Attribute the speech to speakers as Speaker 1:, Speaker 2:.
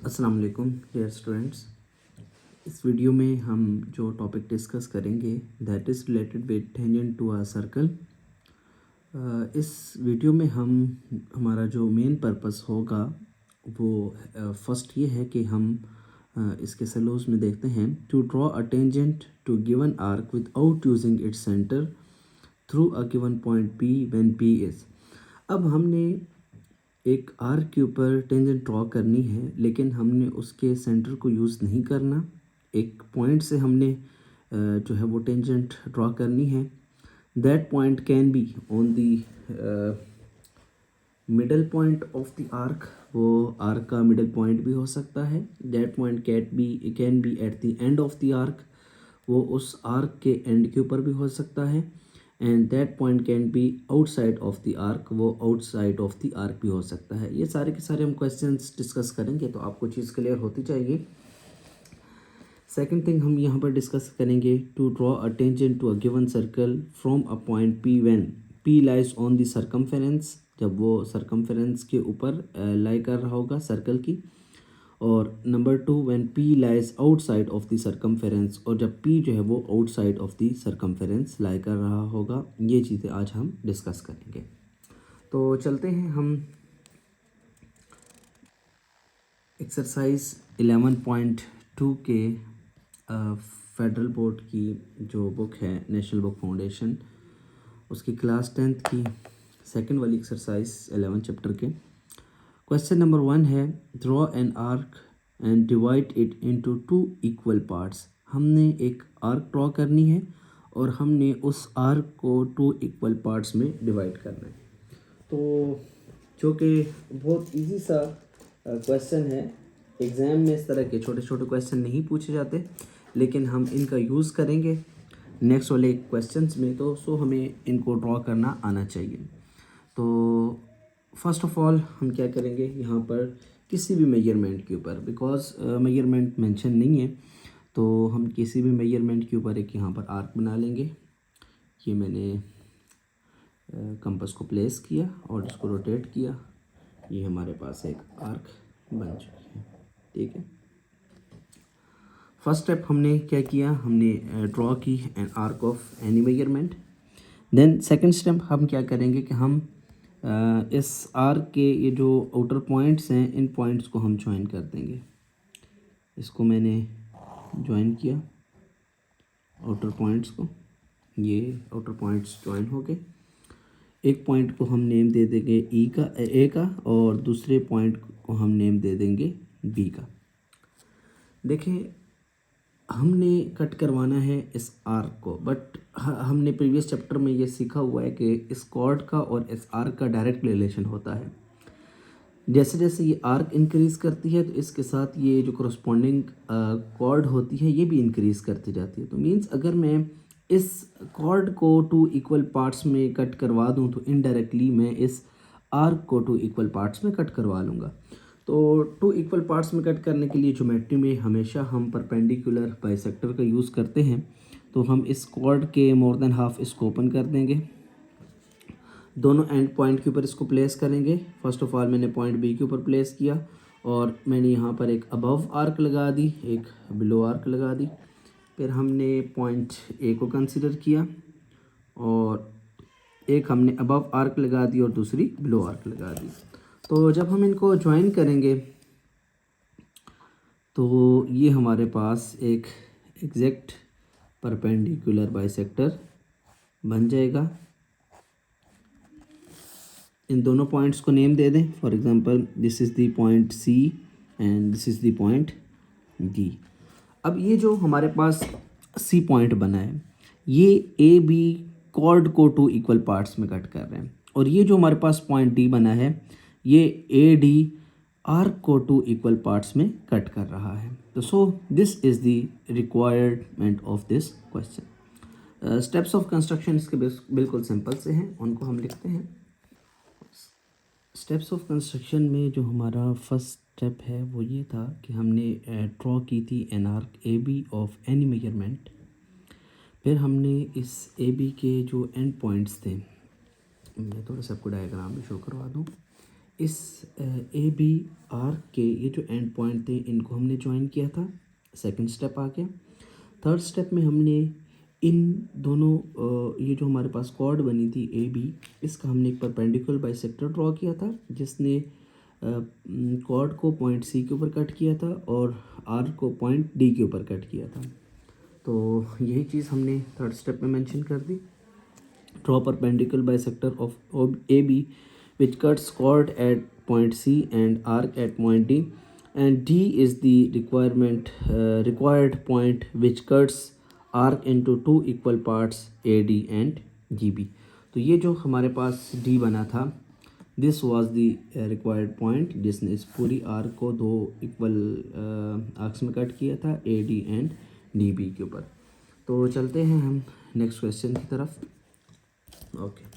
Speaker 1: अस्सलाम वालेकुम dear students. इस वीडियो में हम जो टॉपिक डिस्कस करेंगे that is related with tangent to a circle. इस वीडियो में हमारा जो मेन पर्पस होगा वो फर्स्ट ये है कि हम इसके सलोज में देखते हैं to draw a tangent to given arc without using its centre through a given point p when p is. अब हमने एक आर्क के ऊपर टेंजेंट ड्रॉ करनी है, लेकिन हमने उसके सेंटर को यूज़ नहीं करना। एक पॉइंट से हमने जो है वो टेंजेंट ड्रॉ करनी है। That point can be on the middle point of the arc, वो आर्क का मिडल पॉइंट भी हो सकता है। That point can be at the end of the arc, वो उस आर्क के एंड के ऊपर भी हो सकता है। And that point can be outside of the arc, वो आउटसाइड ऑफ द आर्क भी हो सकता है। ये सारे के सारे हम क्वेश्चंस डिस्कस करेंगे, तो आपको चीज़ क्लियर होती चाहिए। सेकंड थिंग हम यहाँ पर डिस्कस करेंगे to draw a tangent to a given circle from a point p when p lies on the circumference, जब वो सर्कमफेरेंस के ऊपर लाई कर रहा होगा सर्कल की। और number two when p lies outside of the circumference, और जब पी जो है वो आउटसाइड ऑफ द सर्कमफेरेंस लाई कर रहा होगा। ये चीज़ें आज हम डिस्कस करेंगे। तो चलते हैं हम एक्सरसाइज 11.2 के फेडरल बोर्ड की जो बुक है नेशनल बुक फाउंडेशन, उसकी क्लास 10th की सेकंड वाली एक्सरसाइज 11 चैप्टर के क्वेश्चन नंबर 1 है draw an arc and divide it into 2 equal parts. हमने एक आर्क ड्रॉ करनी है और हमने उस आर्क को 2 इक्वल पार्ट्स में डिवाइड करना है। तो जो कि बहुत इजी सा क्वेश्चन है। एग्ज़ाम में इस तरह के छोटे छोटे क्वेश्चन नहीं पूछे जाते, लेकिन हम इनका यूज़ करेंगे नेक्स्ट वाले क्वेश्चंस में, तो हमें इनको ड्रॉ करना आना चाहिए। तो फर्स्ट ऑफ ऑल हम क्या करेंगे यहाँ पर किसी भी मेजरमेंट के ऊपर, बिकॉज मेजरमेंट मेंशन नहीं है, तो हम किसी भी मेजरमेंट के ऊपर एक यहाँ पर आर्क बना लेंगे। ये मैंने कंपास को प्लेस किया और इसको रोटेट किया, ये हमारे पास एक आर्क बन चुकी है। ठीक है, फर्स्ट स्टेप हमने क्या किया, हमने ड्रॉ की an arc of any measurement. Then second step हम क्या करेंगे कि हम इस आर्क के ये जो आउटर पॉइंट्स हैं, इन पॉइंट्स को हम ज्वाइन कर देंगे। इसको मैंने ज्वाइन किया आउटर पॉइंट्स को, ये आउटर पॉइंट्स ज्वाइन हो गए। एक पॉइंट को हम नेम दे देंगे ए का, और दूसरे पॉइंट को हम नेम दे देंगे बी का। देखें, हमने कट करवाना है इस आर्क को, बट हमने प्रीवियस चैप्टर में ये सीखा हुआ है कि इस कॉर्ड का और इस आर्क का डायरेक्ट रिलेशन होता है। जैसे जैसे ये आर्क इंक्रीज़ करती है, तो इसके साथ ये जो करस्पॉन्डिंग कॉर्ड होती है ये भी इंक्रीज़ करती जाती है। तो मीन्स अगर मैं इस कॉर्ड को 2 इक्वल पार्ट्स में कट करवा दूं, तो इनडायरेक्टली मैं इस आर्क को 2 इक्वल पार्ट्स में कट करवा लूँगा। तो 2 इक्वल पार्ट्स में कट करने के लिए ज्योमेट्री में हमेशा हम परपेंडिकुलर बाइसेक्टर का यूज़ करते हैं। तो हम इस कॉर्ड के मोर देन हाफ इसको ओपन कर देंगे, दोनों एंड पॉइंट के ऊपर इसको प्लेस करेंगे। फर्स्ट ऑफ ऑल मैंने पॉइंट बी के ऊपर प्लेस किया, और मैंने यहाँ पर एक अबव आर्क लगा दी, एक बिलो आर्क लगा दी। फिर हमने पॉइंट ए को कंसिडर किया, और एक हमने अबव आर्क लगा दी और दूसरी बिलो आर्क लगा दी। तो जब हम इनको ज्वाइन करेंगे, तो ये हमारे पास एक एग्जैक्ट परपेंडिकुलर बाइसेक्टर बन जाएगा। इन दोनों पॉइंट्स को नेम दे दें। For example this is the point c and this is the point d. अब ये जो हमारे पास सी पॉइंट बना है, ये ए बी कॉर्ड को 2 इक्वल पार्ट्स में कट कर रहे हैं, और ये जो हमारे पास पॉइंट डी बना है, ये ए डी आर्क को 2 इक्वल पार्ट्स में कट कर रहा है। तो so this is the requirement of this question. Steps of construction इसके बिल्कुल सिंपल से हैं, उनको हम लिखते हैं। स्टेप्स ऑफ कंस्ट्रक्शन में जो हमारा फर्स्ट स्टेप है वो ये था कि हमने ड्रॉ की थी an arc a b of any measurement. फिर हमने इस ए बी के जो एंड पॉइंट्स थे, मैं थोड़ा सा आपको डायग्राम में शो करवा दूँ। इस ए बी आर्क के ये जो एंड पॉइंट थे इनको हमने ज्वाइन किया था, सेकंड स्टेप आ गया। थर्ड स्टेप में हमने इन दोनों ये जो हमारे पास कॉर्ड बनी थी ए बी, इसका हमने एक परपेंडिकुलर बाइसेक्टर ड्रॉ किया था जिसने कॉर्ड को पॉइंट सी के ऊपर कट किया था और आर्क को पॉइंट डी के ऊपर कट किया था। तो यही चीज़ हमने थर्ड स्टेप में मेंशन कर दी। Draw perpendicular bisector of A B which cuts chord at point C and arc at point D, and D is the required point which cuts arc into two equal parts AD and GB। तो ये जो हमारे पास D बना था, this was the required point जिसने इस पूरी arc को दो इक्वल आर्क्स में कट किया था, AD एंड DB के ऊपर। तो चलते हैं हम नेक्स्ट क्वेश्चन की तरफ। ओके